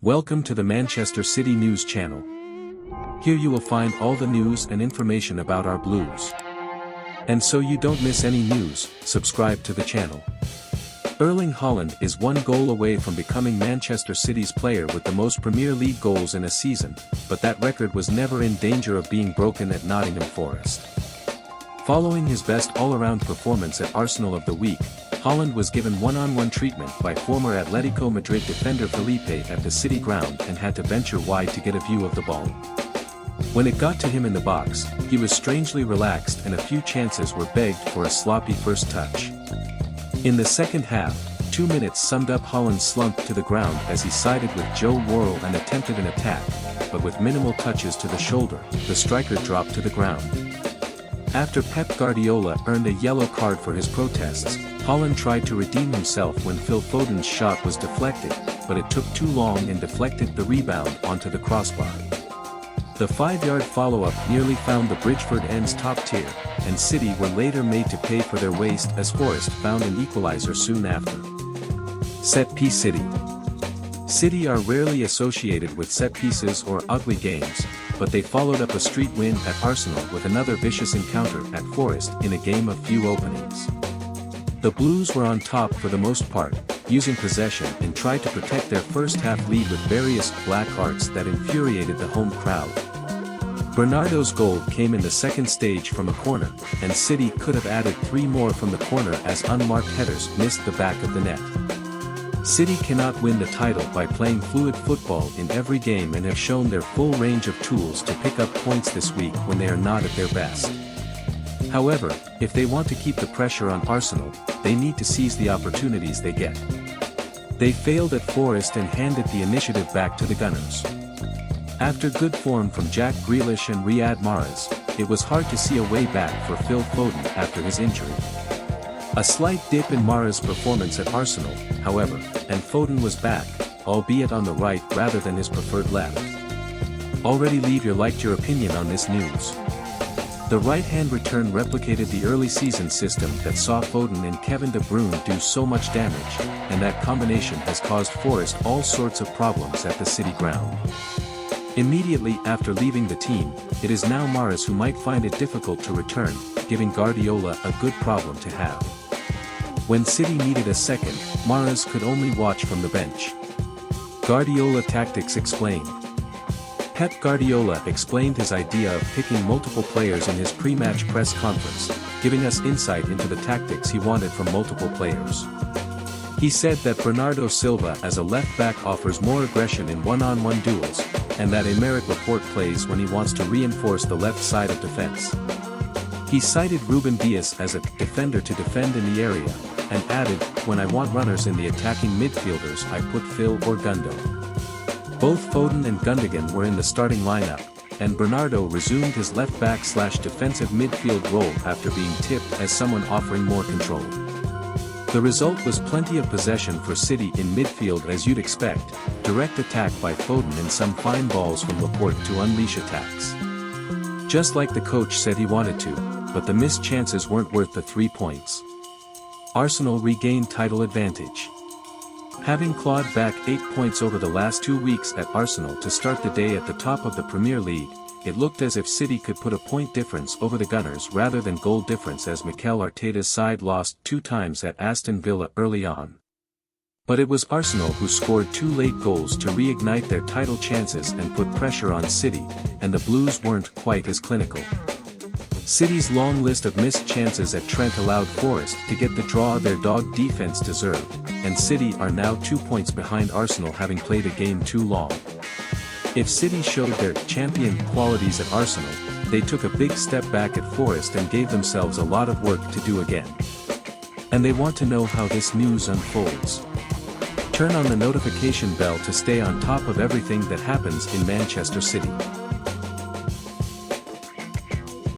Welcome to the Manchester City News Channel. Here you will find all the news and information about our Blues. And so you don't miss any news, subscribe to the channel. Erling Haaland is one goal away from becoming Manchester City's player with the most Premier League goals in a season, but that record was never in danger of being broken at Nottingham Forest. Following his best all-around performance at Arsenal of the week, Haaland was given one-on-one treatment by former Atletico Madrid defender Felipe at the City ground and had to venture wide to get a view of the ball. When it got to him in the box, he was strangely relaxed and a few chances were begged for a sloppy first touch. In the second half, 2 minutes summed up Haaland's slump to the ground as he sided with Joe Worrell and attempted an attack, but with minimal touches to the shoulder, the striker dropped to the ground. After Pep Guardiola earned a yellow card for his protests, Haaland tried to redeem himself when Phil Foden's shot was deflected, but it took too long and deflected the rebound onto the crossbar. The 5-yard follow-up nearly found the Bridgeford ends top tier, and City were later made to pay for their waste as Forest found an equalizer soon after. Set-piece City. City are rarely associated with set pieces or ugly games, but they followed up a street win at Arsenal with another vicious encounter at Forest in a game of few openings. The Blues were on top for the most part, using possession and tried to protect their first-half lead with various black arts that infuriated the home crowd. Bernardo's goal came in the second stage from a corner, and City could have added 3 more from the corner as unmarked headers missed the back of the net. City cannot win the title by playing fluid football in every game and have shown their full range of tools to pick up points this week when they are not at their best. However, if they want to keep the pressure on Arsenal, they need to seize the opportunities they get. They failed at Forest and handed the initiative back to the Gunners. After good form from Jack Grealish and Riyad Mahrez, it was hard to see a way back for Phil Foden after his injury. A slight dip in Mahrez's performance at Arsenal, however, and Foden was back, albeit on the right rather than his preferred left. Already leave your opinion on this news. The right-hand return replicated the early season system that saw Foden and Kevin De Bruyne do so much damage, and that combination has caused Forest all sorts of problems at the City ground. Immediately after leaving the team, it is now Mahrez who might find it difficult to return, giving Guardiola a good problem to have. When City needed a second, Mahrez could only watch from the bench. Guardiola tactics explained. Pep Guardiola explained his idea of picking multiple players in his pre-match press conference, giving us insight into the tactics he wanted from multiple players. He said that Bernardo Silva as a left-back offers more aggression in one-on-one duels, and that Aymeric Laporte plays when he wants to reinforce the left side of defense. He cited Ruben Dias as a defender to defend in the area, and added, "When I want runners in the attacking midfielders I put Phil or Gundo." Both Foden and Gundogan were in the starting lineup, and Bernardo resumed his left-back/defensive midfield role after being tipped as someone offering more control. The result was plenty of possession for City in midfield as you'd expect, direct attack by Foden and some fine balls from Laporte to unleash attacks. Just like the coach said he wanted to, but the missed chances weren't worth the 3 points. Arsenal regained title advantage. Having clawed back 8 points over the last 2 weeks at Arsenal to start the day at the top of the Premier League, it looked as if City could put a point difference over the Gunners rather than goal difference as Mikel Arteta's side lost 2 times at Aston Villa early on. But it was Arsenal who scored 2 late goals to reignite their title chances and put pressure on City, and the Blues weren't quite as clinical. City's long list of missed chances at Trent allowed Forest to get the draw their dog defense deserved, and City are now 2 points behind Arsenal having played a game too long. If City showed their champion qualities at Arsenal, they took a big step back at Forest and gave themselves a lot of work to do again. And they want to know how this news unfolds. Turn on the notification bell to stay on top of everything that happens in Manchester City.